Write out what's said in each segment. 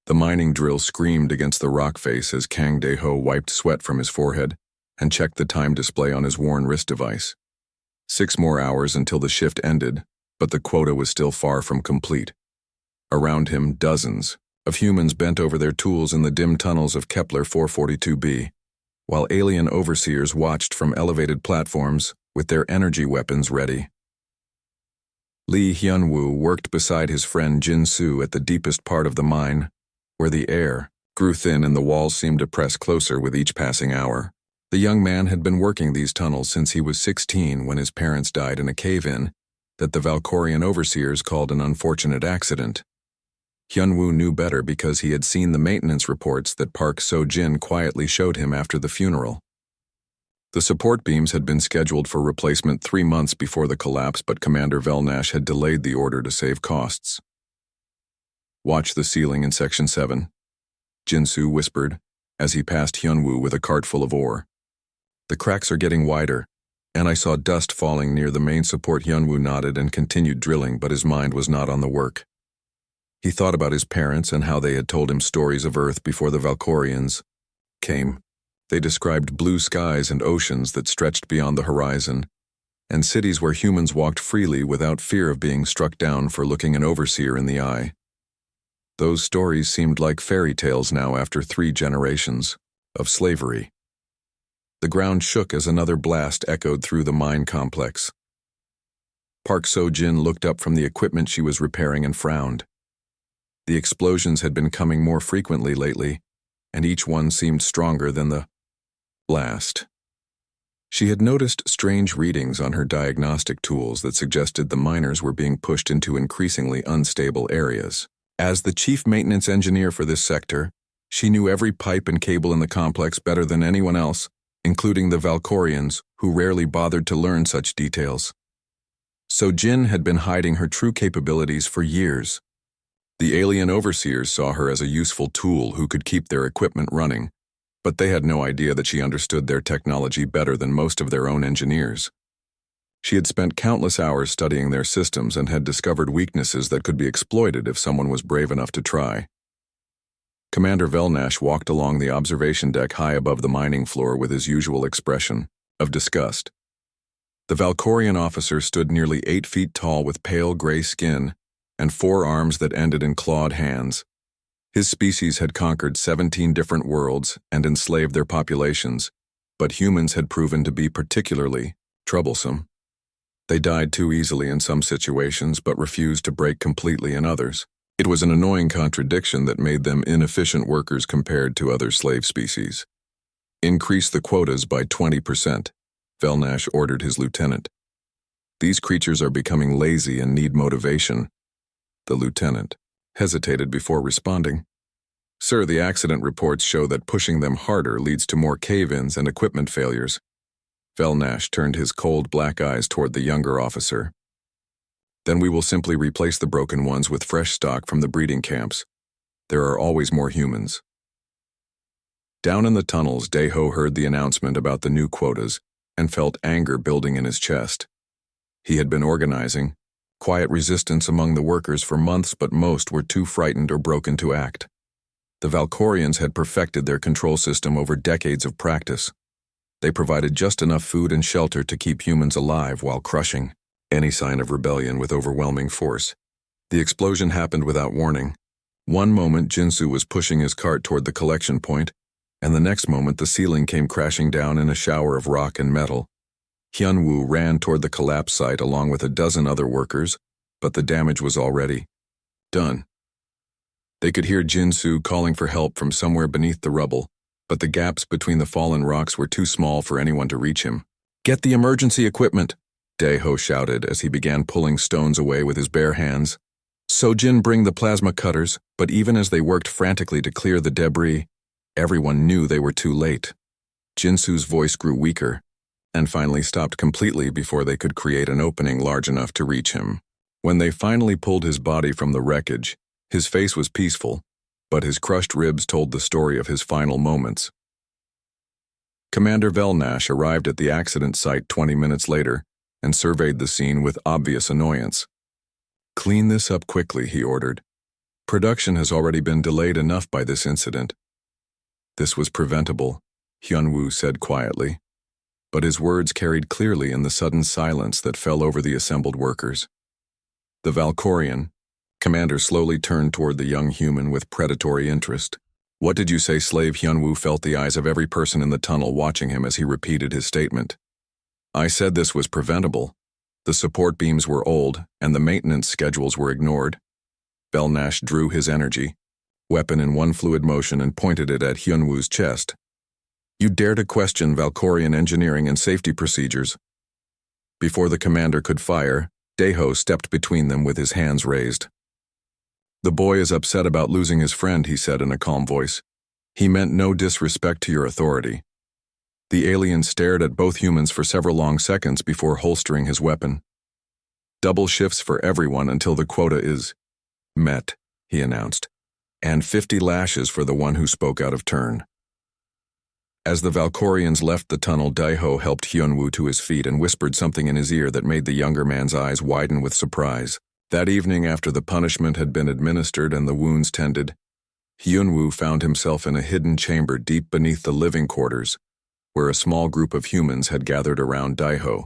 The mining drill screamed against the rock face as Kang Dae-ho wiped sweat from his forehead and checked the time display on his worn wrist device. 6 more hours until the shift ended, but the quota was still far from complete. Around him, dozens of humans bent over their tools in the dim tunnels of Kepler 442b, while alien overseers watched from elevated platforms with their energy weapons ready. Lee Hyun-woo worked beside his friend Jin-soo at the deepest part of the mine, where the air grew thin and the walls seemed to press closer with each passing hour. The young man had been working these tunnels since he was 16 when his parents died in a cave-in that the Valkorian overseers called an unfortunate accident. Hyun-woo knew better because he had seen the maintenance reports that Park So-jin quietly showed him after the funeral. The support beams had been scheduled for replacement 3 months before the collapse, but Commander Velnash had delayed the order to save costs. "Watch the ceiling in Section 7, Jin-soo whispered as he passed Hyun-woo with a cart full of ore. "The cracks are getting wider, and I saw dust falling near the main support." Hyun-woo nodded and continued drilling, but his mind was not on the work. He thought about his parents and how they had told him stories of Earth before the Valkorians came. They described blue skies and oceans that stretched beyond the horizon, and cities where humans walked freely without fear of being struck down for looking an overseer in the eye. Those stories seemed like fairy tales now after 3 generations of slavery. The ground shook as another blast echoed through the mine complex. Park So-jin looked up from the equipment she was repairing and frowned. The explosions had been coming more frequently lately, and each one seemed stronger than the last. She had noticed strange readings on her diagnostic tools that suggested the miners were being pushed into increasingly unstable areas. As the chief maintenance engineer for this sector, she knew every pipe and cable in the complex better than anyone else, including the Valkorians, who rarely bothered to learn such details. So Jin had been hiding her true capabilities for years. The alien overseers saw her as a useful tool who could keep their equipment running, but they had no idea that she understood their technology better than most of their own engineers. She had spent countless hours studying their systems and had discovered weaknesses that could be exploited if someone was brave enough to try. Commander Velnash walked along the observation deck high above the mining floor with his usual expression of disgust. The Valkorian officer stood nearly 8 feet tall with pale gray skin and 4 arms that ended in clawed hands. His species had conquered 17 different worlds and enslaved their populations, but humans had proven to be particularly troublesome. They died too easily in some situations but refused to break completely in others. It was an annoying contradiction that made them inefficient workers compared to other slave species. "Increase the quotas by 20%, Velnash ordered his lieutenant. "These creatures are becoming lazy and need motivation." The lieutenant hesitated before responding. "Sir, the accident reports show that pushing them harder leads to more cave-ins and equipment failures." Velnash turned his cold black eyes toward the younger officer. "Then we will simply replace the broken ones with fresh stock from the breeding camps. There are always more humans." Down in the tunnels, Dae-ho heard the announcement about the new quotas and felt anger building in his chest. He had been organizing quiet resistance among the workers for months, but most were too frightened or broken to act. The Valkorians had perfected their control system over decades of practice. They provided just enough food and shelter to keep humans alive while crushing any sign of rebellion with overwhelming force. The explosion happened without warning. One moment Jin-soo was pushing his cart toward the collection point, and the next moment the ceiling came crashing down in a shower of rock and metal. Hyun-woo ran toward the collapse site along with a dozen other workers, but the damage was already done. They could hear Jin-soo calling for help from somewhere beneath the rubble, but the gaps between the fallen rocks were too small for anyone to reach him. "Get the emergency equipment," Dae-ho shouted as he began pulling stones away with his bare hands. So-jin, bring the plasma cutters, but even as they worked frantically to clear the debris, everyone knew they were too late. Jin-soo's voice grew weaker, and finally stopped completely before they could create an opening large enough to reach him. When they finally pulled his body from the wreckage, his face was peaceful, but his crushed ribs told the story of his final moments. Commander Velnash arrived at the accident site 20 minutes later and surveyed the scene with obvious annoyance. "Clean this up quickly," he ordered. Production has already been delayed enough by this incident. This was preventable, Hyunwoo said quietly, but his words carried clearly in the sudden silence that fell over the assembled workers. The Valkorian commander slowly turned toward the young human with predatory interest. What did you say, slave? Hyunwoo felt the eyes of every person in the tunnel watching him as he repeated his statement. I said this was preventable. The support beams were old, and the maintenance schedules were ignored. Velnash drew his energy weapon in one fluid motion and pointed it at Hyunwoo's chest. You dare to question Valkorian engineering and safety procedures? Before the commander could fire, Daeho stepped between them with his hands raised. The boy is upset about losing his friend, he said in a calm voice. He meant no disrespect to your authority. The alien stared at both humans for several long seconds before holstering his weapon. Double shifts for everyone until the quota is met, he announced, and 50 lashes for the one who spoke out of turn. As the Valkorians left the tunnel, Daeho helped Hyunwoo to his feet and whispered something in his ear that made the younger man's eyes widen with surprise. That evening, after the punishment had been administered and the wounds tended, Hyunwoo found himself in a hidden chamber deep beneath the living quarters, where a small group of humans had gathered around Daeho.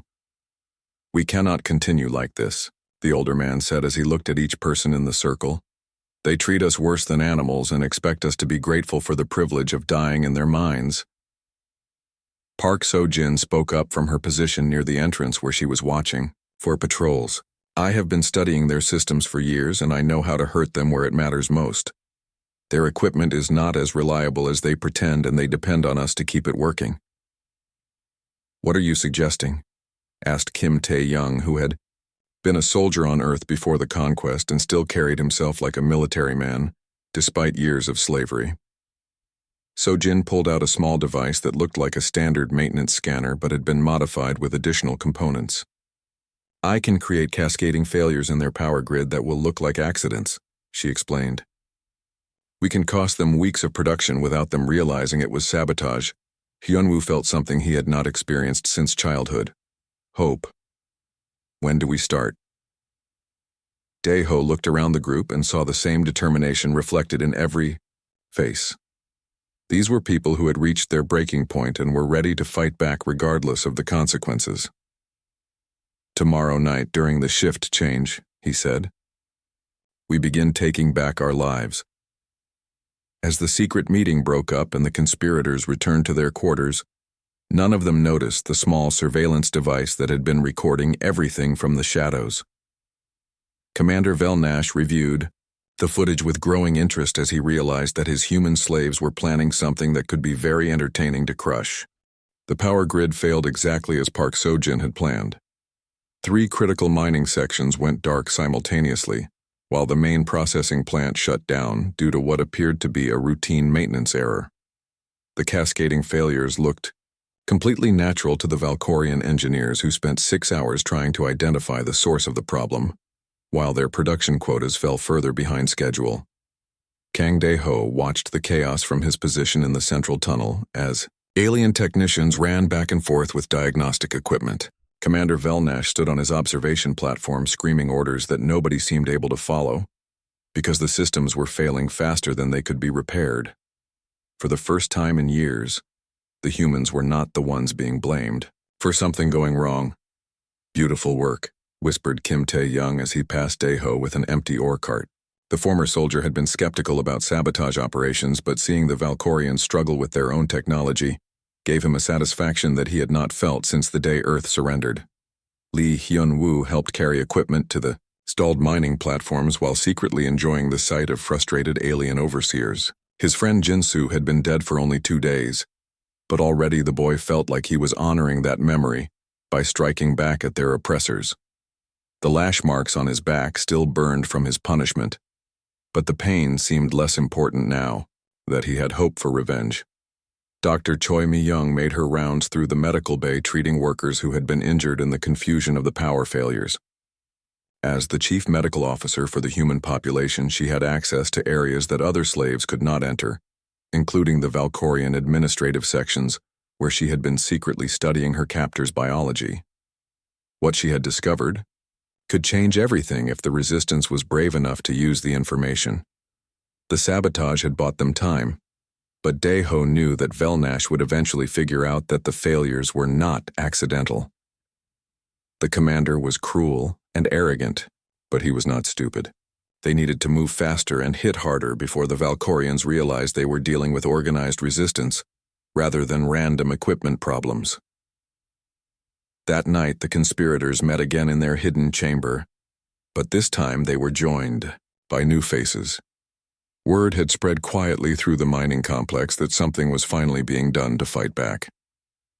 We cannot continue like this, the older man said as he looked at each person in the circle. They treat us worse than animals and expect us to be grateful for the privilege of dying in their minds. Park So-jin spoke up from her position near the entrance where she was watching for patrols. I have been studying their systems for years and I know how to hurt them where it matters most. Their equipment is not as reliable as they pretend and they depend on us to keep it working. What are you suggesting? Asked Kim Tae-young, who had been a soldier on Earth before the conquest and still carried himself like a military man, despite years of slavery. So-jin pulled out a small device that looked like a standard maintenance scanner but had been modified with additional components. I can create cascading failures in their power grid that will look like accidents, she explained. We can cost them weeks of production without them realizing it was sabotage. Hyunwoo felt something he had not experienced since childhood. Hope. When do we start? Daeho looked around the group and saw the same determination reflected in every face. These were people who had reached their breaking point and were ready to fight back regardless of the consequences. Tomorrow night during the shift change, he said, we begin taking back our lives. As the secret meeting broke up and the conspirators returned to their quarters, none of them noticed the small surveillance device that had been recording everything from the shadows. Commander Velnash reviewed the footage with growing interest as he realized that his human slaves were planning something that could be very entertaining to crush. The power grid failed exactly as Park So-jin had planned. 3 critical mining sections went dark simultaneously, while the main processing plant shut down due to what appeared to be a routine maintenance error. The cascading failures looked completely natural to the Valkorian engineers who spent 6 hours trying to identify the source of the problem, while their production quotas fell further behind schedule. Kang Dae-ho watched the chaos from his position in the central tunnel as alien technicians ran back and forth with diagnostic equipment. Commander Velnash stood on his observation platform screaming orders that nobody seemed able to follow, because the systems were failing faster than they could be repaired. For the first time in years, the humans were not the ones being blamed for something going wrong. Beautiful work, whispered Kim Tae-young as he passed Daeho with an empty ore cart. The former soldier had been skeptical about sabotage operations, but seeing the Valkorians struggle with their own technology gave him a satisfaction that he had not felt since the day Earth surrendered. Lee Hyun-woo helped carry equipment to the stalled mining platforms while secretly enjoying the sight of frustrated alien overseers. His friend Jinsu had been dead for only 2 days, but already the boy felt like he was honoring that memory by striking back at their oppressors. The lash marks on his back still burned from his punishment, but the pain seemed less important now that he had hope for revenge. Dr. Choi Mi-young made her rounds through the medical bay treating workers who had been injured in the confusion of the power failures. As the chief medical officer for the human population, she had access to areas that other slaves could not enter, including the Valkorian administrative sections where she had been secretly studying her captor's biology. What she had discovered could change everything if the resistance was brave enough to use the information. The sabotage had bought them time, but Daeho knew that Velnash would eventually figure out that the failures were not accidental. The commander was cruel and arrogant, but he was not stupid. They needed to move faster and hit harder before the Valkorians realized they were dealing with organized resistance rather than random equipment problems. That night, the conspirators met again in their hidden chamber, but this time they were joined by new faces. Word had spread quietly through the mining complex that something was finally being done to fight back.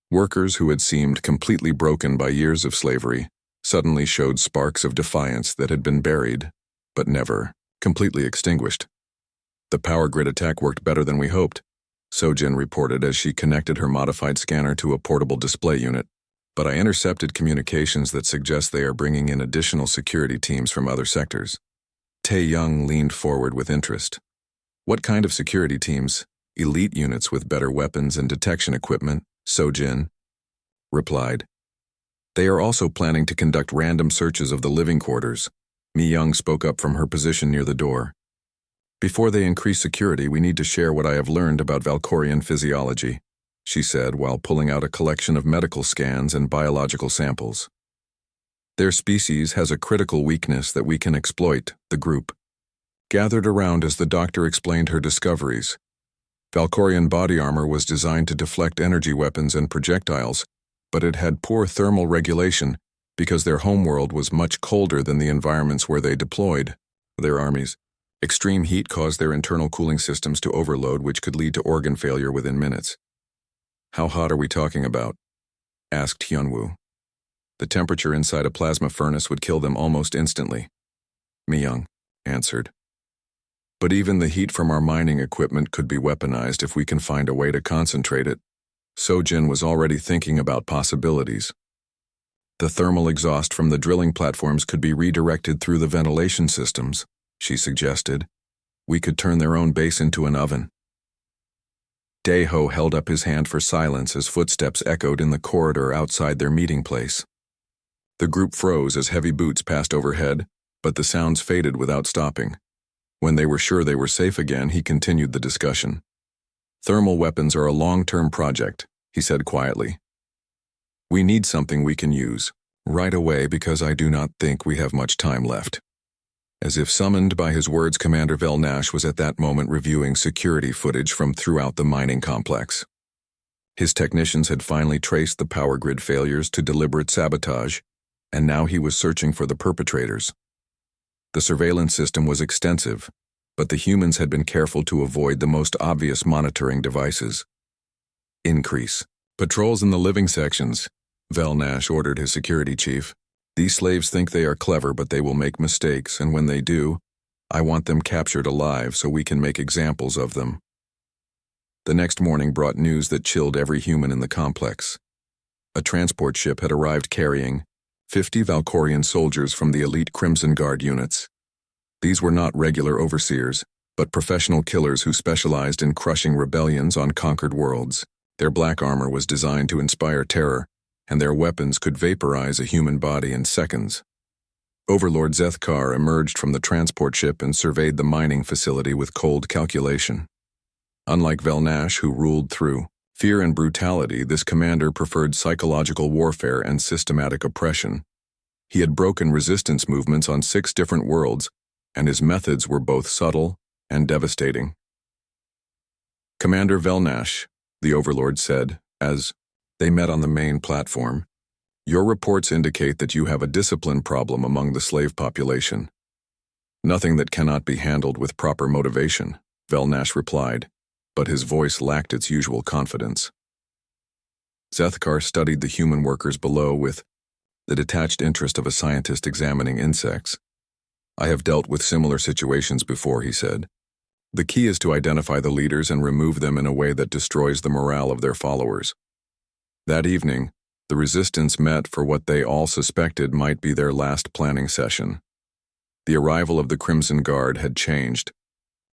Workers who had seemed completely broken by years of slavery suddenly showed sparks of defiance that had been buried, but never completely extinguished. The power grid attack worked better than we hoped, Sojin reported as she connected her modified scanner to a portable display unit. But I intercepted communications that suggest they are bringing in additional security teams from other sectors. Tae-young leaned forward with interest. What kind of security teams? Elite units with better weapons and detection equipment, Sojin replied. They are also planning to conduct random searches of the living quarters. Mi-young spoke up from her position near the door. Before they increase security, we need to share what I have learned about Valkorian physiology, she said while pulling out a collection of medical scans and biological samples. Their species has a critical weakness that we can exploit, the group gathered around as the doctor explained her discoveries. Valkorian body armor was designed to deflect energy weapons and projectiles, but it had poor thermal regulation because their homeworld was much colder than the environments where they deployed their armies. Extreme heat caused their internal cooling systems to overload, which could lead to organ failure within minutes. How hot are we talking about? Asked Hyunwoo. The temperature inside a plasma furnace would kill them almost instantly, Mi-young answered. But even the heat from our mining equipment could be weaponized if we can find a way to concentrate it. Sojin was already thinking about possibilities. The thermal exhaust from the drilling platforms could be redirected through the ventilation systems, she suggested. We could turn their own base into an oven. Daeho held up his hand for silence as footsteps echoed in the corridor outside their meeting place. The group froze as heavy boots passed overhead, but the sounds faded without stopping. When they were sure they were safe again, he continued the discussion. Thermal weapons are a long-term project, he said quietly. We need something we can use right away because I do not think we have much time left. As if summoned by his words, Commander Velnash was at that moment reviewing security footage from throughout the mining complex. His technicians had finally traced the power grid failures to deliberate sabotage, and now he was searching for the perpetrators. The surveillance system was extensive, but the humans had been careful to avoid the most obvious monitoring devices. Increase patrols in the living sections, Velnash ordered his security chief. These slaves think they are clever, but they will make mistakes, and when they do, I want them captured alive so we can make examples of them. The next morning brought news that chilled every human in the complex. A transport ship had arrived carrying 50 Valkorian soldiers from the elite Crimson Guard units. These were not regular overseers, but professional killers who specialized in crushing rebellions on conquered worlds. Their black armor was designed to inspire terror, and their weapons could vaporize a human body in seconds. Overlord Zethkar emerged from the transport ship and surveyed the mining facility with cold calculation. Unlike Velnash, who ruled through fear and brutality, this commander preferred psychological warfare and systematic oppression. He had broken resistance movements on 6 different worlds, and his methods were both subtle and devastating. Commander Velnash, the Overlord said, as they met on the main platform, your reports indicate that you have a discipline problem among the slave population. Nothing that cannot be handled with proper motivation, Velnash replied, but his voice lacked its usual confidence. Zethkar studied the human workers below with the detached interest of a scientist examining insects. I have dealt with similar situations before, he said. The key is to identify the leaders and remove them in a way that destroys the morale of their followers. That evening, the resistance met for what they all suspected might be their last planning session. The arrival of the Crimson Guard had changed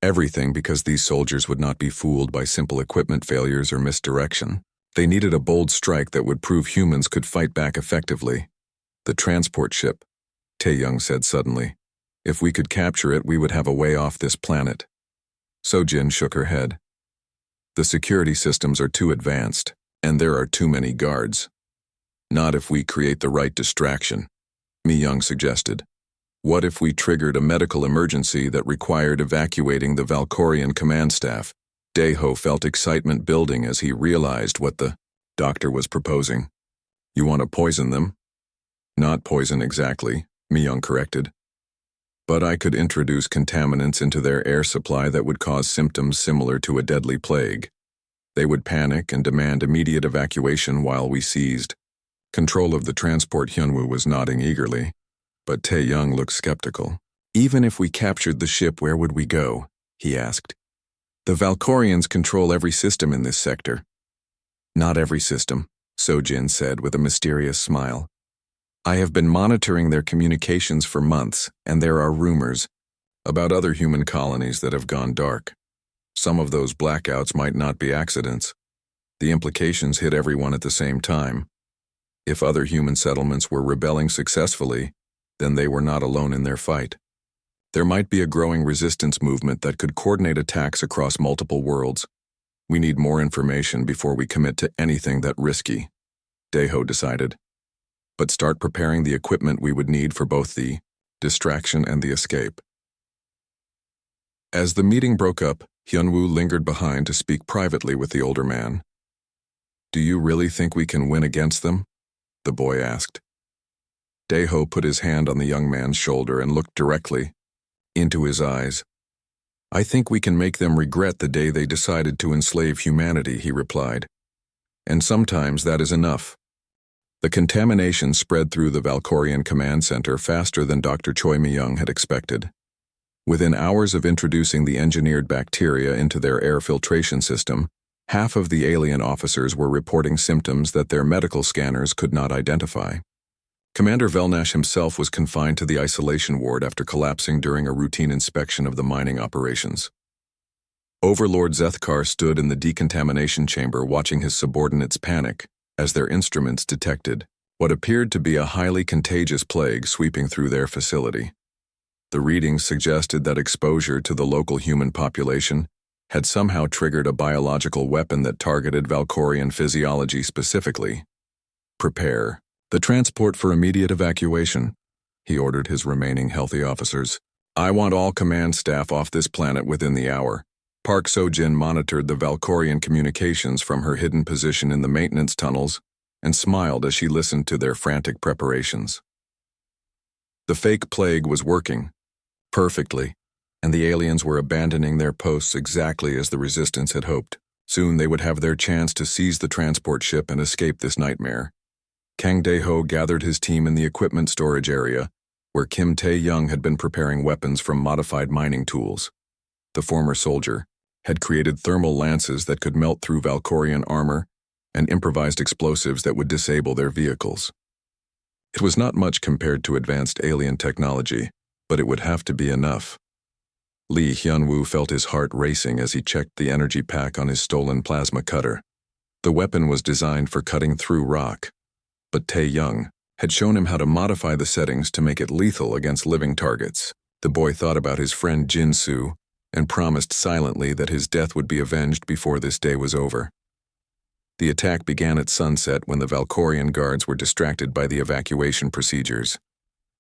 everything because these soldiers would not be fooled by simple equipment failures or misdirection. They needed a bold strike that would prove humans could fight back effectively. The transport ship, Tae-young said suddenly. If we could capture it, we would have a way off this planet. Sojin shook her head. The security systems are too advanced, and there are too many guards. Not if we create the right distraction, Mi-young suggested. What if we triggered a medical emergency that required evacuating the Valkorian command staff? Daeho felt excitement building as he realized what the doctor was proposing. You want to poison them? Not poison exactly, Mi-young corrected. But I could introduce contaminants into their air supply that would cause symptoms similar to a deadly plague. They would panic and demand immediate evacuation while we seized control of the transport. Hyunwoo was nodding eagerly, but Tae-young looked skeptical. Even if we captured the ship, where would we go? He asked. The Valkorians control every system in this sector. Not every system, Sojin said with a mysterious smile. I have been monitoring their communications for months, and there are rumors about other human colonies that have gone dark. Some of those blackouts might not be accidents. The implications hit everyone at the same time. If other human settlements were rebelling successfully, then they were not alone in their fight. There might be a growing resistance movement that could coordinate attacks across multiple worlds. We need more information before we commit to anything that risky, Daeho decided. But start preparing the equipment we would need for both the distraction and the escape. As the meeting broke up, Hyunwoo lingered behind to speak privately with the older man. Do you really think we can win against them? The boy asked. Daeho put his hand on the young man's shoulder and looked directly into his eyes. I think we can make them regret the day they decided to enslave humanity, he replied. And sometimes that is enough. The contamination spread through the Valkorian command center faster than Dr. Choi Mi-young had expected. Within hours of introducing the engineered bacteria into their air filtration system, half of the alien officers were reporting symptoms that their medical scanners could not identify. Commander Velnash himself was confined to the isolation ward after collapsing during a routine inspection of the mining operations. Overlord Zethkar stood in the decontamination chamber watching his subordinates panic as their instruments detected what appeared to be a highly contagious plague sweeping through their facility. The readings suggested that exposure to the local human population had somehow triggered a biological weapon that targeted Valkorian physiology specifically. Prepare the transport for immediate evacuation, he ordered his remaining healthy officers. I want all command staff off this planet within the hour. Park Sojin monitored the Valkorian communications from her hidden position in the maintenance tunnels and smiled as she listened to their frantic preparations. The fake plague was working perfectly, and the aliens were abandoning their posts exactly as the resistance had hoped. Soon they would have their chance to seize the transport ship and escape this nightmare. Kang Daeho gathered his team in the equipment storage area, where Kim Tae-young had been preparing weapons from modified mining tools. The former soldier had created thermal lances that could melt through Valkorian armor and improvised explosives that would disable their vehicles. It was not much compared to advanced alien technology, but it would have to be enough. Lee Hyunwoo felt his heart racing as he checked the energy pack on his stolen plasma cutter. The weapon was designed for cutting through rock, but Tae-young had shown him how to modify the settings to make it lethal against living targets. The boy thought about his friend Jin-soo and promised silently that his death would be avenged before this day was over. The attack began at sunset when the Valkorian guards were distracted by the evacuation procedures.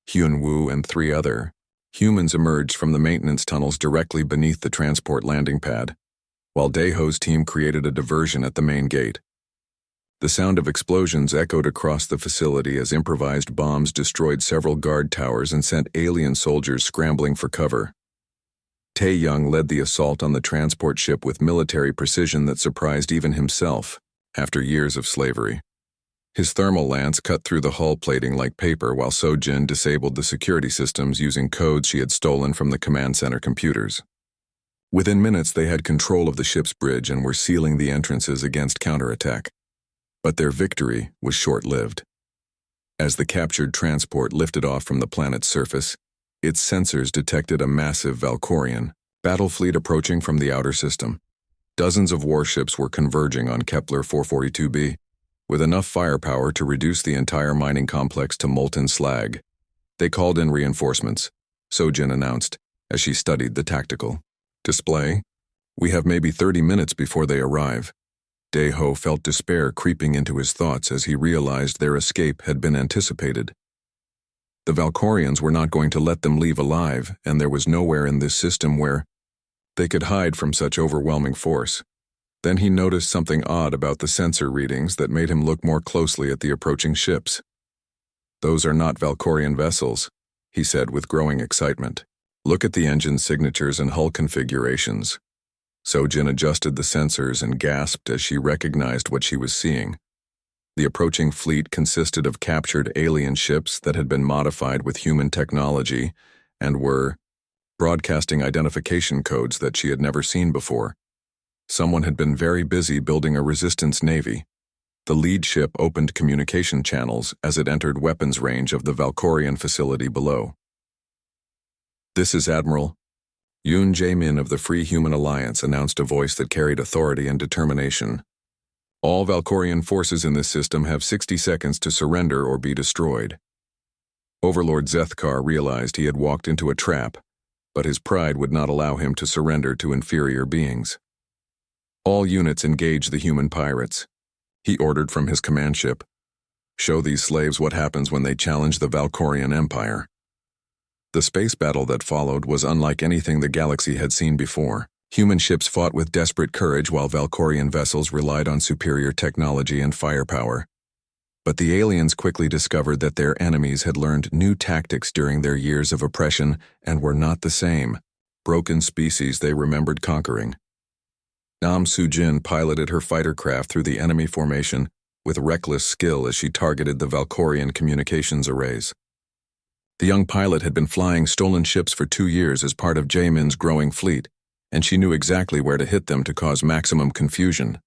Hyunwoo and 3 other humans emerged from the maintenance tunnels directly beneath the transport landing pad, while Daeho's team created a diversion at the main gate. The sound of explosions echoed across the facility as improvised bombs destroyed several guard towers and sent alien soldiers scrambling for cover. Tae-young led the assault on the transport ship with military precision that surprised even himself after years of slavery. His thermal lance cut through the hull plating like paper while Sojin disabled the security systems using codes she had stolen from the command center computers. Within minutes, they had control of the ship's bridge and were sealing the entrances against counterattack. But their victory was short-lived. As the captured transport lifted off from the planet's surface, its sensors detected a massive Valkorian battle fleet approaching from the outer system. Dozens of warships were converging on Kepler 442b, with enough firepower to reduce the entire mining complex to molten slag. They called in reinforcements, Sojin announced, as she studied the tactical display. We have maybe 30 minutes before they arrive. Dae-ho felt despair creeping into his thoughts as he realized their escape had been anticipated. The Valkorians were not going to let them leave alive, and there was nowhere in this system where they could hide from such overwhelming force. Then he noticed something odd about the sensor readings that made him look more closely at the approaching ships. "Those are not Valkorian vessels," he said with growing excitement. "Look at the engine signatures and hull configurations." Sojin adjusted the sensors and gasped as she recognized what she was seeing. The approaching fleet consisted of captured alien ships that had been modified with human technology and were broadcasting identification codes that she had never seen before. Someone had been very busy building a resistance navy. The lead ship opened communication channels as it entered weapons range of the Valkorian facility below. "This is Admiral Yoon Jae-min of the Free Human Alliance," announced a voice that carried authority and determination. "All Valkorian forces in this system have 60 seconds to surrender or be destroyed." Overlord Zethkar realized he had walked into a trap, but his pride would not allow him to surrender to inferior beings. "All units engage the human pirates," he ordered from his command ship. "Show these slaves what happens when they challenge the Valkorian Empire." The space battle that followed was unlike anything the galaxy had seen before. Human ships fought with desperate courage while Valkorian vessels relied on superior technology and firepower. But the aliens quickly discovered that their enemies had learned new tactics during their years of oppression and were not the same, broken species they remembered conquering. Nam Soo-jin piloted her fighter craft through the enemy formation with reckless skill as she targeted the Valkorian communications arrays. The young pilot had been flying stolen ships for 2 years as part of Jae-min's growing fleet, and she knew exactly where to hit them to cause maximum confusion.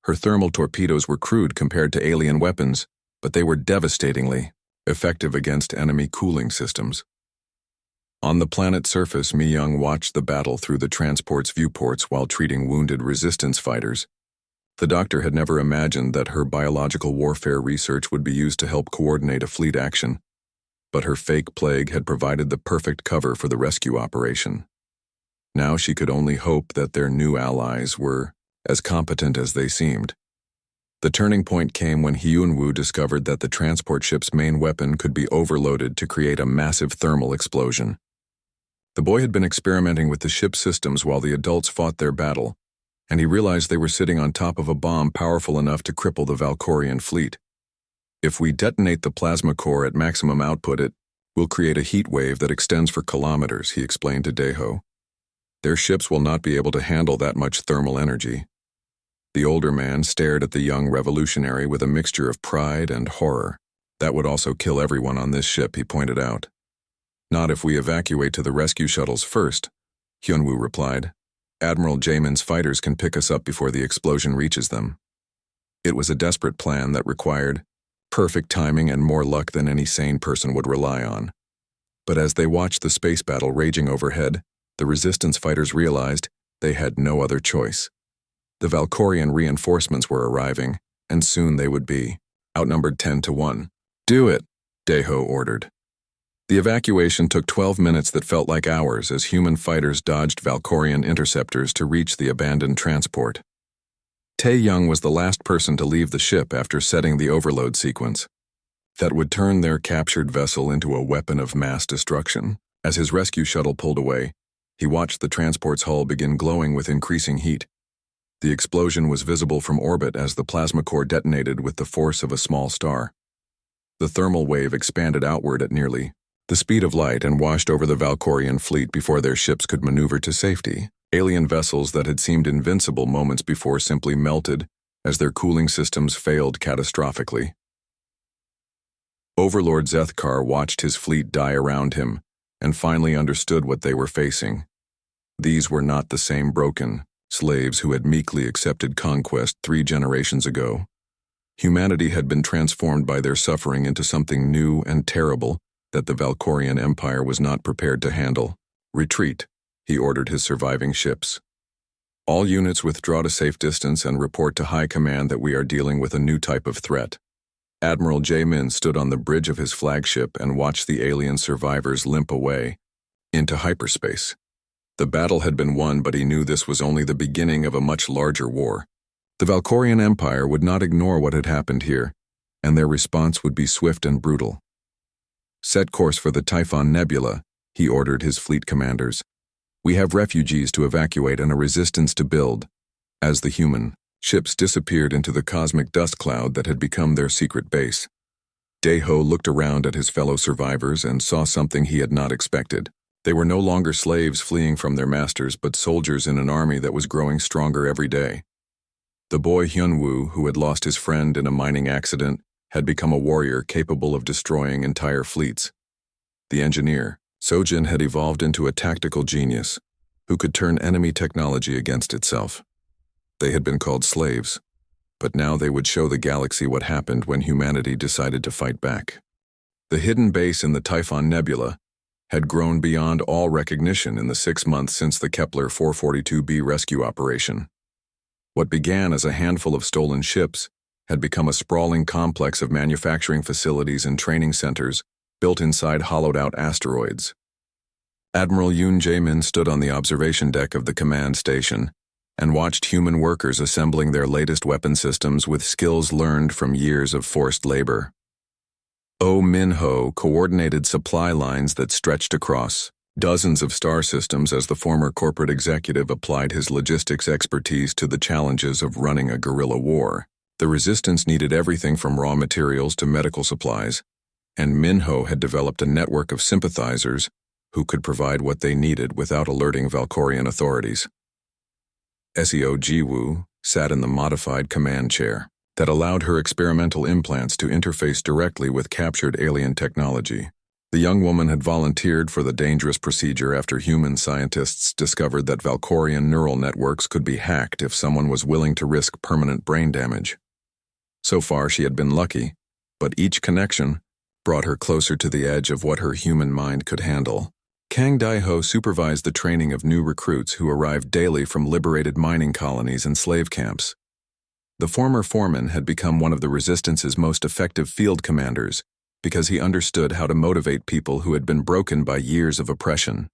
Her thermal torpedoes were crude compared to alien weapons, but they were devastatingly effective against enemy cooling systems. On the planet's surface, Mi-young watched the battle through the transport's viewports while treating wounded resistance fighters. The doctor had never imagined that her biological warfare research would be used to help coordinate a fleet action, but her fake plague had provided the perfect cover for the rescue operation. Now she could only hope that their new allies were as competent as they seemed. The turning point came when Hyun-woo discovered that the transport ship's main weapon could be overloaded to create a massive thermal explosion. The boy had been experimenting with the ship's systems while the adults fought their battle, and he realized they were sitting on top of a bomb powerful enough to cripple the Valkorian fleet. "If we detonate the plasma core at maximum output, it will create a heat wave that extends for kilometers," he explained to Dae-ho. "Their ships will not be able to handle that much thermal energy." The older man stared at the young revolutionary with a mixture of pride and horror. "That would also kill everyone on this ship," he pointed out. "Not if we evacuate to the rescue shuttles first," Hyun-woo replied. "Admiral Jae-min's fighters can pick us up before the explosion reaches them." It was a desperate plan that required perfect timing and more luck than any sane person would rely on. But as they watched the space battle raging overhead, the resistance fighters realized they had no other choice. The Valkorian reinforcements were arriving, and soon they would be outnumbered 10-1. "Do it," Dae-ho ordered. The evacuation took 12 minutes that felt like hours as human fighters dodged Valkorian interceptors to reach the abandoned transport. Tae-young was the last person to leave the ship after setting the overload sequence that would turn their captured vessel into a weapon of mass destruction. As his rescue shuttle pulled away, he watched the transport's hull begin glowing with increasing heat. The explosion was visible from orbit as the plasma core detonated with the force of a small star. The thermal wave expanded outward at nearly the speed of light and washed over the Valkorian fleet before their ships could maneuver to safety. Alien vessels that had seemed invincible moments before simply melted as their cooling systems failed catastrophically. Overlord Zethkar watched his fleet die around him and finally understood what they were facing. These were not the same broken slaves who had meekly accepted conquest 3 generations ago. Humanity had been transformed by their suffering into something new and terrible that the Valkorian Empire was not prepared to handle. "Retreat," he ordered his surviving ships. "All units withdraw to safe distance and report to High Command that we are dealing with a new type of threat." Admiral Jae-min stood on the bridge of his flagship and watched the alien survivors limp away into hyperspace. The battle had been won, but he knew this was only the beginning of a much larger war. The Valkorian Empire would not ignore what had happened here, and their response would be swift and brutal. "Set course for the Typhon Nebula," he ordered his fleet commanders. "We have refugees to evacuate and a resistance to build." As the human ships disappeared into the cosmic dust cloud that had become their secret base, Daeho looked around at his fellow survivors and saw something he had not expected. They were no longer slaves fleeing from their masters, but soldiers in an army that was growing stronger every day. The boy Hyunwoo, who had lost his friend in a mining accident, had become a warrior capable of destroying entire fleets. The engineer, Sojin, had evolved into a tactical genius who could turn enemy technology against itself. They had been called slaves, but now they would show the galaxy what happened when humanity decided to fight back. The hidden base in the Typhon Nebula had grown beyond all recognition in the 6 months since the Kepler 442b rescue operation. What began as a handful of stolen ships had become a sprawling complex of manufacturing facilities and training centers built inside hollowed-out asteroids. Admiral Yoon Jae-min stood on the observation deck of the command station and watched human workers assembling their latest weapon systems with skills learned from years of forced labor. Oh Min-ho coordinated supply lines that stretched across dozens of star systems as the former corporate executive applied his logistics expertise to the challenges of running a guerrilla war. The resistance needed everything from raw materials to medical supplies, and Min-ho had developed a network of sympathizers who could provide what they needed without alerting Valkorian authorities. Seo Ji-woo sat in the modified command chair that allowed her experimental implants to interface directly with captured alien technology. The young woman had volunteered for the dangerous procedure after human scientists discovered that Valkorian neural networks could be hacked if someone was willing to risk permanent brain damage. So far she had been lucky, but each connection brought her closer to the edge of what her human mind could handle. Kang Daeho supervised the training of new recruits who arrived daily from liberated mining colonies and slave camps. The former foreman had become one of the Resistance's most effective field commanders because he understood how to motivate people who had been broken by years of oppression.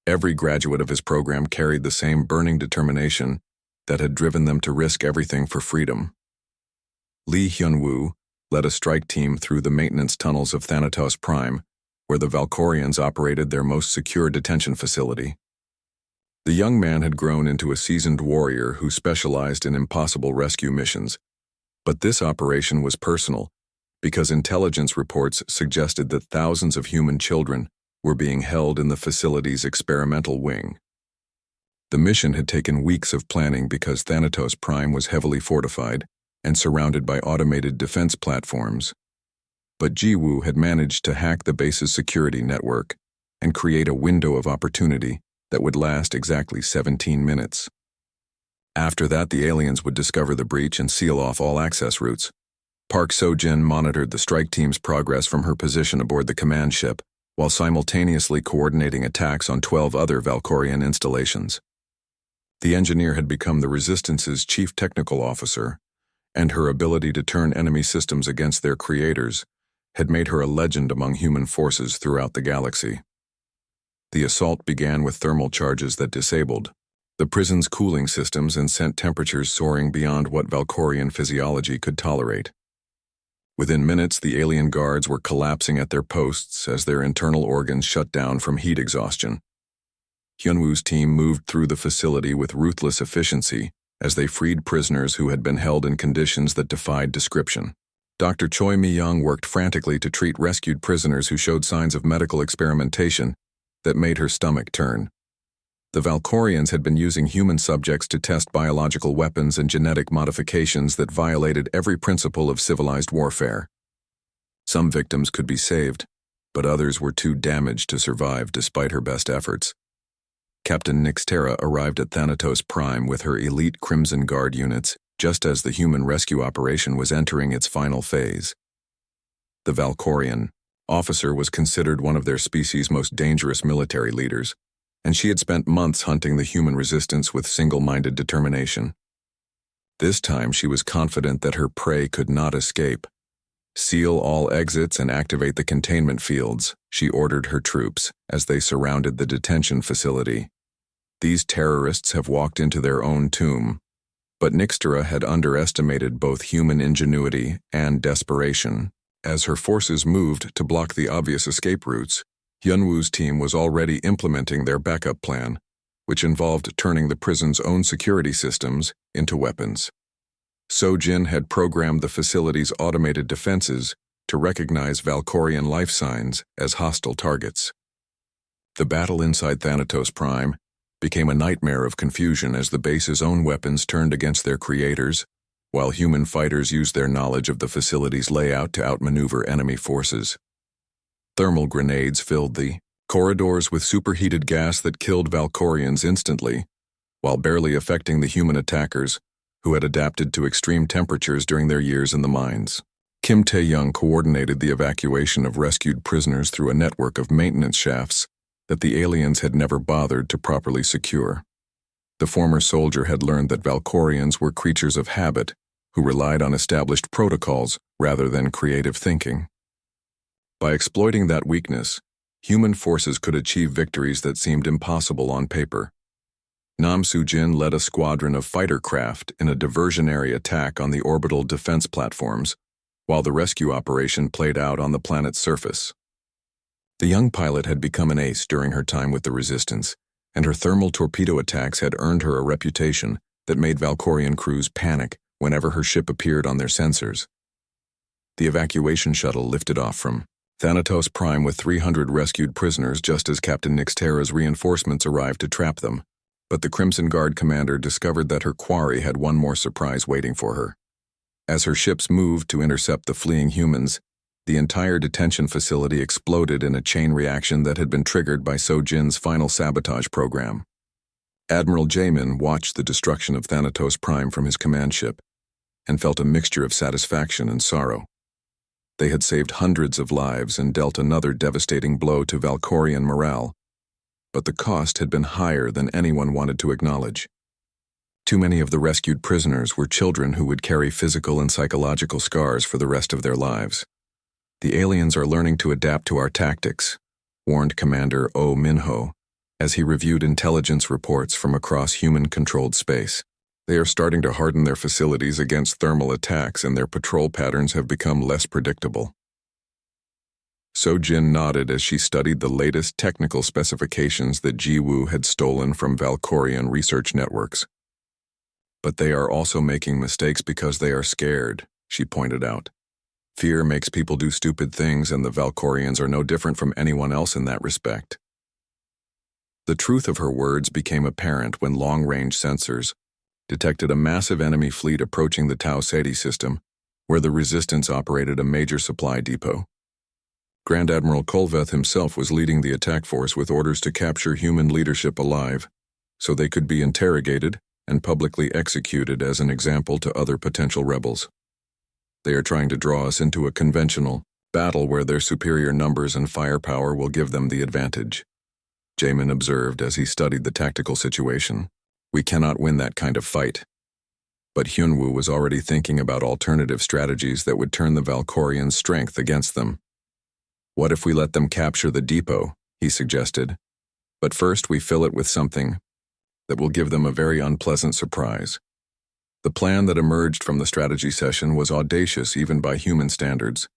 Every graduate of his program carried the same burning determination that had driven them to risk everything for freedom. Lee Hyun-woo led a strike team through the maintenance tunnels of Thanatos Prime, where the Valkorians operated their most secure detention facility. The young man had grown into a seasoned warrior who specialized in impossible rescue missions, but this operation was personal because intelligence reports suggested that thousands of human children were being held in the facility's experimental wing. The mission had taken weeks of planning because Thanatos Prime was heavily fortified and surrounded by automated defense platforms. But Ji-woo had managed to hack the base's security network and create a window of opportunity that would last exactly 17 minutes. After that, the aliens would discover the breach and seal off all access routes. Park So-jin monitored the strike team's progress from her position aboard the command ship, while simultaneously coordinating attacks on 12 other Valkorian installations. The engineer had become the Resistance's chief technical officer, and her ability to turn enemy systems against their creators had made her a legend among human forces throughout the galaxy. The assault began with thermal charges that disabled the prison's cooling systems and sent temperatures soaring beyond what Valkorian physiology could tolerate. Within minutes, the alien guards were collapsing at their posts as their internal organs shut down from heat exhaustion. Hyunwoo's team moved through the facility with ruthless efficiency as they freed prisoners who had been held in conditions that defied description. Dr. Choi Mi-young worked frantically to treat rescued prisoners who showed signs of medical experimentation that made her stomach turn. The Valkorians had been using human subjects to test biological weapons and genetic modifications that violated every principle of civilized warfare. Some victims could be saved, but others were too damaged to survive despite her best efforts. Captain Nixtera arrived at Thanatos Prime with her elite Crimson Guard units just as the human rescue operation was entering its final phase. The Valkorian officer was considered one of their species' most dangerous military leaders, and she had spent months hunting the human resistance with single-minded determination. This time she was confident that her prey could not escape. "Seal all exits and activate the containment fields," she ordered her troops as they surrounded the detention facility. These terrorists have walked into their own tomb. But Nixtera had underestimated both human ingenuity and desperation. As her forces moved to block the obvious escape routes, Yunwu's team was already implementing their backup plan, which involved turning the prison's own security systems into weapons. Sojin had programmed the facility's automated defenses to recognize Valkorian life signs as hostile targets. The battle inside HFY became a nightmare of confusion as the base's own weapons turned against their creators, while human fighters used their knowledge of the facility's layout to outmaneuver enemy forces. Thermal grenades filled the corridors with superheated gas that killed Valkorians instantly, while barely affecting the human attackers, who had adapted to extreme temperatures during their years in the mines. Kim Tae-young coordinated the evacuation of rescued prisoners through a network of maintenance shafts that the aliens had never bothered to properly secure. The former soldier had learned that Valkorians were creatures of habit who relied on established protocols rather than creative thinking. By exploiting that weakness, human forces could achieve victories that seemed impossible on paper. Nam Soo-jin led a squadron of fighter craft in a diversionary attack on the orbital defense platforms, while the rescue operation played out on the planet's surface. The young pilot had become an ace during her time with the Resistance, and her thermal torpedo attacks had earned her a reputation that made Valkorian crews panic whenever her ship appeared on their sensors. The evacuation shuttle lifted off from HFY with 300 rescued prisoners just as Captain Nixtera's reinforcements arrived to trap them, but the Crimson Guard commander discovered that her quarry had one more surprise waiting for her. As her ships moved to intercept the fleeing humans, the entire detention facility exploded in a chain reaction that had been triggered by Sojin's final sabotage program. Admiral Jamin watched the destruction of HFY from his command ship and felt a mixture of satisfaction and sorrow. They had saved hundreds of lives and dealt another devastating blow to Valkorian morale, but the cost had been higher than anyone wanted to acknowledge. Too many of the rescued prisoners were children who would carry physical and psychological scars for the rest of their lives. "The aliens are learning to adapt to our tactics," warned Commander Oh Minho as he reviewed intelligence reports from across human-controlled space. "They are starting to harden their facilities against thermal attacks, and their patrol patterns have become less predictable." Sojin nodded as she studied the latest technical specifications that Jiwoo had stolen from Valkorian research networks. "But they are also making mistakes because they are scared," she pointed out. "Fear makes people do stupid things, and the Valkorians are no different from anyone else in that respect." The truth of her words became apparent when long-range sensors detected a massive enemy fleet approaching the Tau Ceti system, where the Resistance operated a major supply depot. Grand Admiral Kolveth himself was leading the attack force with orders to capture human leadership alive, so they could be interrogated and publicly executed as an example to other potential rebels. "They are trying to draw us into a conventional battle where their superior numbers and firepower will give them the advantage," Jamin observed as he studied the tactical situation. "We cannot win that kind of fight." But Hyunwoo was already thinking about alternative strategies that would turn the Valkorians' strength against them. "What if we let them capture the depot?" he suggested. "But first we fill it with something that will give them a very unpleasant surprise." The plan that emerged from the strategy session was audacious even by human standards.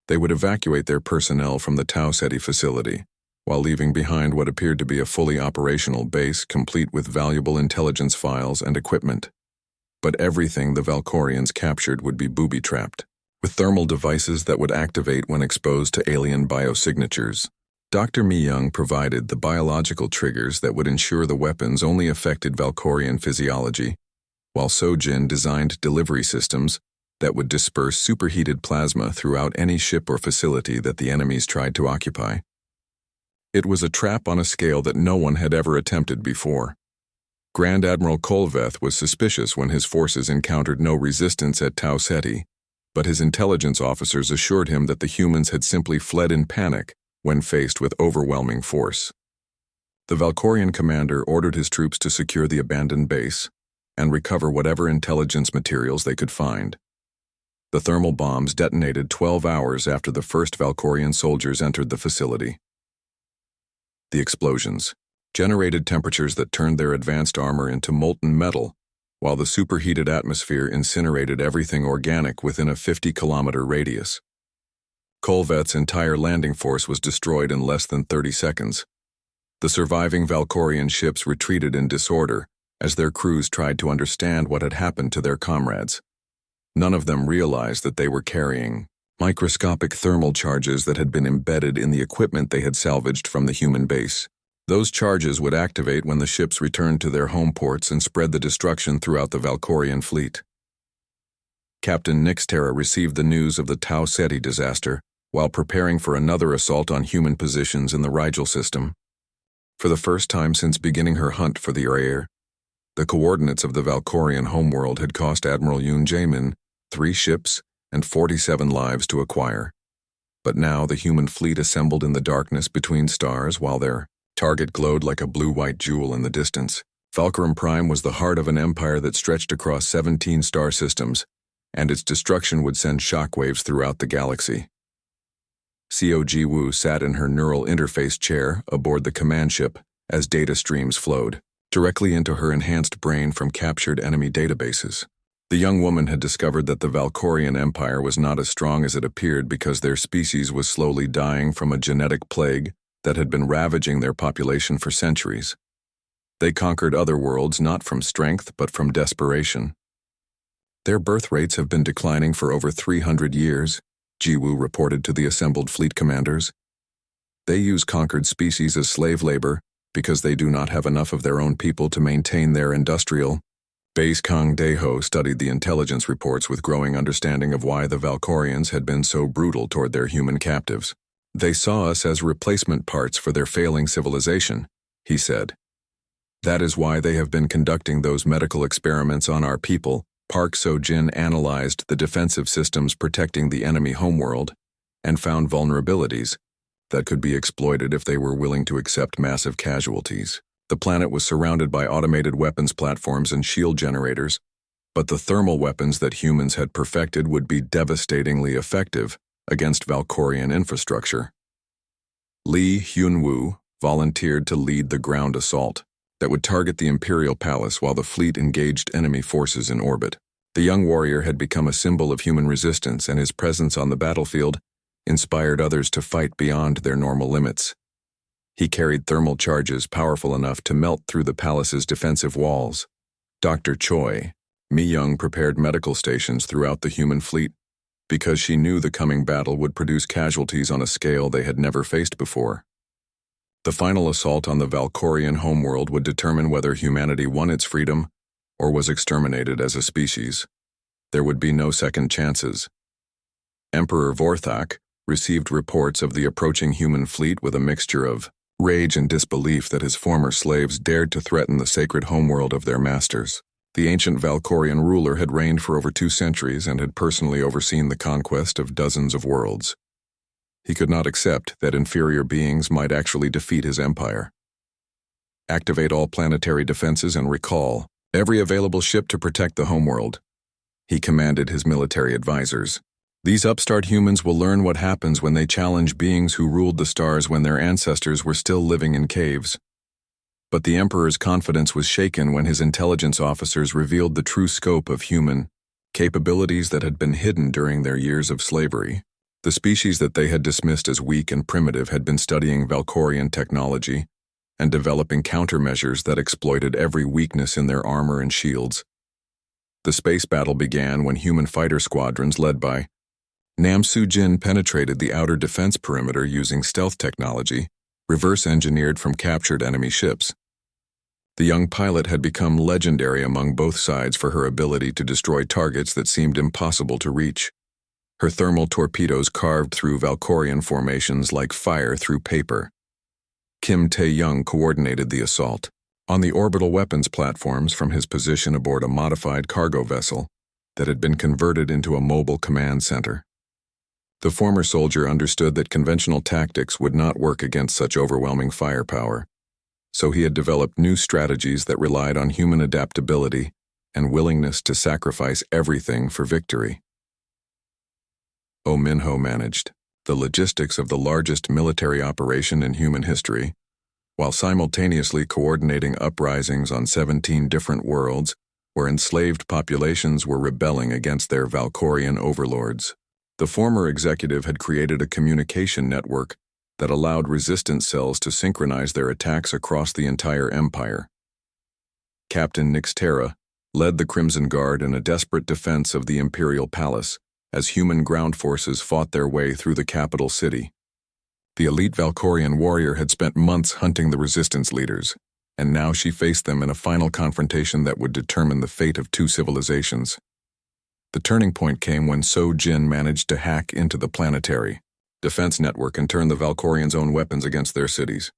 They would evacuate their personnel from the Tau Ceti facility, while leaving behind what appeared to be a fully operational base complete with valuable intelligence files and equipment. But everything the Valkorians captured would be booby-trapped, with thermal devices that would activate when exposed to alien biosignatures. Dr. Mi-young provided the biological triggers that would ensure the weapons only affected Valkorian physiology, while Sojin designed delivery systems that would disperse superheated plasma throughout any ship or facility that the enemies tried to occupy. It was a trap on a scale that no one had ever attempted before. Grand Admiral Kolveth was suspicious when his forces encountered no resistance at Tau Ceti, but his intelligence officers assured him that the humans had simply fled in panic when faced with overwhelming force. The Valkorian commander ordered his troops to secure the abandoned base and recover whatever intelligence materials they could find. The thermal bombs detonated 12 hours after the first Valkorian soldiers entered the facility. The explosions generated temperatures that turned their advanced armor into molten metal, while the superheated atmosphere incinerated everything organic within a 50-kilometer radius. Kolvet's entire landing force was destroyed in less than 30 seconds. The surviving Valkorian ships retreated in disorder as their crews tried to understand what had happened to their comrades. None of them realized that they were carrying microscopic thermal charges that had been embedded in the equipment they had salvaged from the human base. Those charges would activate when the ships returned to their home ports and spread the destruction throughout the Valkorian fleet. Captain Nixterra received the news of the Tau Ceti disaster while preparing for another assault on human positions in the Rigel system. For the first time since beginning her hunt for the Urair, the coordinates of the Valkorian homeworld had cost Admiral Yoon Jaemin 3 ships and 47 lives to acquire. But now the human fleet assembled in the darkness between stars while their target glowed like a blue-white jewel in the distance. SciFiPrime was the heart of an empire that stretched across 17 star systems, and its destruction would send shockwaves throughout the galaxy. Ji Woo sat in her neural interface chair aboard the command ship as data streams flowed directly into her enhanced brain from captured enemy databases. The young woman had discovered that the Valkorian Empire was not as strong as it appeared because their species was slowly dying from a genetic plague that had been ravaging their population for centuries. They conquered other worlds not from strength but from desperation. Their birth rates have been declining for over 300 years, Ji Woo reported to the assembled fleet commanders. They use conquered species as slave labor because they do not have enough of their own people to maintain their industrial base. Kang Dae-ho studied the intelligence reports with growing understanding of why the Valkorians had been so brutal toward their human captives. They saw us as replacement parts for their failing civilization, he said. That is why they have been conducting those medical experiments on our people. Park So-jin analyzed the defensive systems protecting the enemy homeworld and found vulnerabilities that could be exploited if they were willing to accept massive casualties. The planet was surrounded by automated weapons platforms and shield generators, but the thermal weapons that humans had perfected would be devastatingly effective against Valkorian infrastructure. Lee Hyun-woo volunteered to lead the ground assault that would target the Imperial Palace while the fleet engaged enemy forces in orbit. The young warrior had become a symbol of human resistance, and his presence on the battlefield inspired others to fight beyond their normal limits. He carried thermal charges powerful enough to melt through the palace's defensive walls. Dr. Choi, Mi-young prepared medical stations throughout the human fleet because she knew the coming battle would produce casualties on a scale they had never faced before. The final assault on the Valkorian homeworld would determine whether humanity won its freedom or was exterminated as a species. There would be no second chances. Emperor Vorthak received reports of the approaching human fleet with a mixture of rage and disbelief that his former slaves dared to threaten the sacred homeworld of their masters. The ancient Valkorian ruler had reigned for over 2 centuries and had personally overseen the conquest of dozens of worlds. He could not accept that inferior beings might actually defeat his empire. Activate all planetary defenses and recall every available ship to protect the homeworld, he commanded his military advisors. These upstart humans will learn what happens when they challenge beings who ruled the stars when their ancestors were still living in caves. But the Emperor's confidence was shaken when his intelligence officers revealed the true scope of human capabilities that had been hidden during their years of slavery. The species that they had dismissed as weak and primitive had been studying Valkorian technology and developing countermeasures that exploited every weakness in their armor and shields. The space battle began when human fighter squadrons led by Nam Soo-jin penetrated the outer defense perimeter using stealth technology, reverse-engineered from captured enemy ships. The young pilot had become legendary among both sides for her ability to destroy targets that seemed impossible to reach. Her thermal torpedoes carved through Valkorian formations like fire through paper. Kim Tae-young coordinated the assault on the orbital weapons platforms from his position aboard a modified cargo vessel that had been converted into a mobile command center. The former soldier understood that conventional tactics would not work against such overwhelming firepower, so he had developed new strategies that relied on human adaptability and willingness to sacrifice everything for victory. Oh Min-ho managed the logistics of the largest military operation in human history, while simultaneously coordinating uprisings on 17 different worlds where enslaved populations were rebelling against their Valkorian overlords. The former executive had created a communication network that allowed resistance cells to synchronize their attacks across the entire empire. Captain Nixtera led the Crimson Guard in a desperate defense of the Imperial Palace as human ground forces fought their way through the capital city. The elite Valkorian warrior had spent months hunting the resistance leaders, and now she faced them in a final confrontation that would determine the fate of two civilizations. The turning point came when So Jin managed to hack into the planetary defense network and turn the Valkorians' own weapons against their cities.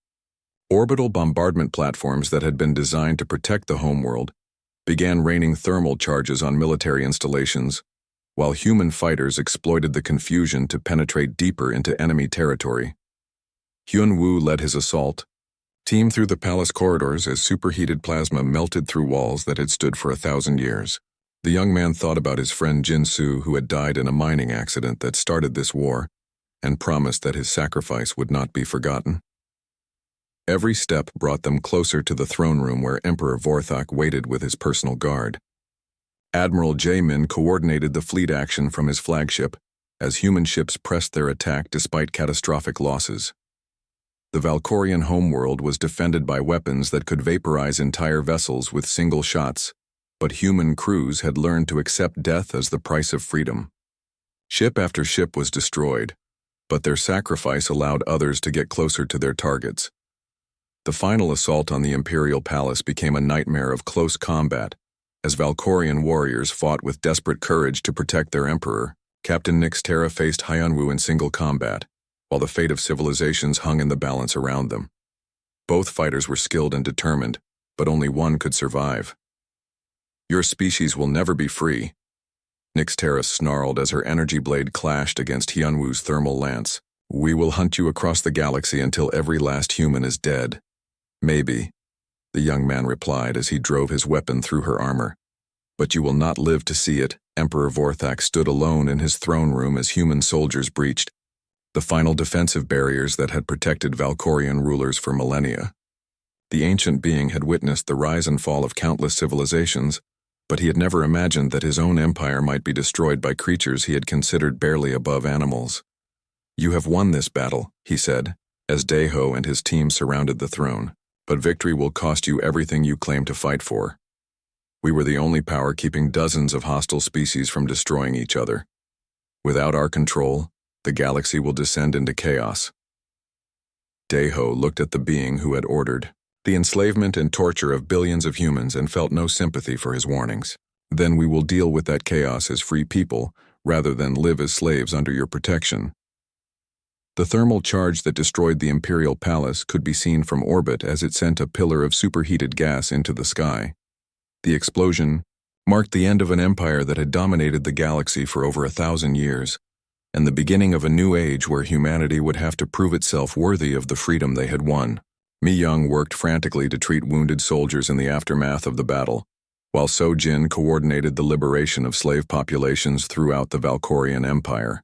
Orbital bombardment platforms that had been designed to protect the homeworld began raining thermal charges on military installations, while human fighters exploited the confusion to penetrate deeper into enemy territory. Hyun Woo led his assault team through the palace corridors as superheated plasma melted through walls that had stood for 1,000 years. The young man thought about his friend Jin Soo, who had died in a mining accident that started this war, and promised that his sacrifice would not be forgotten. Every step brought them closer to the throne room where Emperor Vorthok waited with his personal guard. Admiral Jaemin coordinated the fleet action from his flagship as human ships pressed their attack despite catastrophic losses. The Valkorian homeworld was defended by weapons that could vaporize entire vessels with single shots, but human crews had learned to accept death as the price of freedom. Ship after ship was destroyed, but their sacrifice allowed others to get closer to their targets. The final assault on the Imperial Palace became a nightmare of close combat, as Valkorian warriors fought with desperate courage to protect their emperor. Captain Nixtera faced Hyunwoo in single combat, while the fate of civilizations hung in the balance around them. Both fighters were skilled and determined, but only one could survive. "Your species will never be free," Nixtera snarled as her energy blade clashed against Hyunwoo's thermal lance. "We will hunt you across the galaxy until every last human is dead." "Maybe," the young man replied as he drove his weapon through her armor. "But you will not live to see it." Emperor Vorthok stood alone in his throne room as human soldiers breached the final defensive barriers that had protected Valkorian rulers for millennia. The ancient being had witnessed the rise and fall of countless civilizations, but he had never imagined that his own empire might be destroyed by creatures he had considered barely above animals. "You have won this battle," he said, as Daeho and his team surrounded the throne, "but victory will cost you everything you claim to fight for. We were the only power keeping dozens of hostile species from destroying each other. Without our control, the galaxy will descend into chaos." Daeho looked at the being who had ordered the enslavement and torture of billions of humans and felt no sympathy for his warnings. "Then we will deal with that chaos as free people, rather than live as slaves under your protection." The thermal charge that destroyed the Imperial Palace could be seen from orbit as it sent a pillar of superheated gas into the sky. The explosion marked the end of an empire that had dominated the galaxy for over 1,000 years, and the beginning of a new age where humanity would have to prove itself worthy of the freedom they had won. Mi Young worked frantically to treat wounded soldiers in the aftermath of the battle, while So Jin coordinated the liberation of slave populations throughout the Valkorian Empire.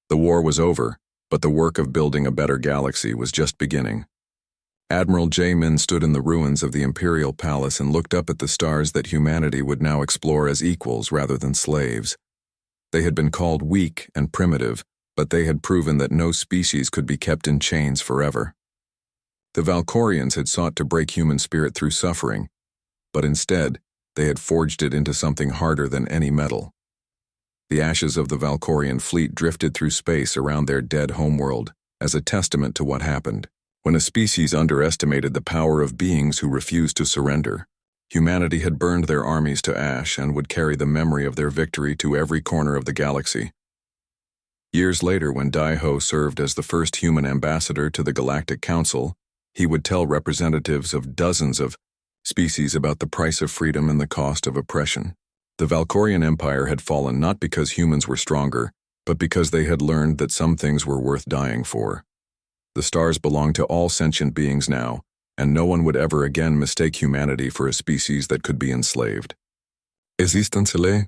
The war was over, but the work of building a better galaxy was just beginning. Admiral Jaemin stood in the ruins of the Imperial Palace and looked up at the stars that humanity would now explore as equals rather than slaves. They had been called weak and primitive, but they had proven that no species could be kept in chains forever. The Valkorians had sought to break human spirit through suffering, but instead, they had forged it into something harder than any metal. The ashes of the Valkorian fleet drifted through space around their dead homeworld as a testament to what happened. When a species underestimated the power of beings who refused to surrender, humanity had burned their armies to ash and would carry the memory of their victory to every corner of the galaxy. Years later, when Daeho served as the first human ambassador to the Galactic Council, he would tell representatives of dozens of species about the price of freedom and the cost of oppression. The Valkorian Empire had fallen not because humans were stronger, but because they had learned that some things were worth dying for. The stars belonged to all sentient beings now, and no one would ever again mistake humanity for a species that could be enslaved. Existentielle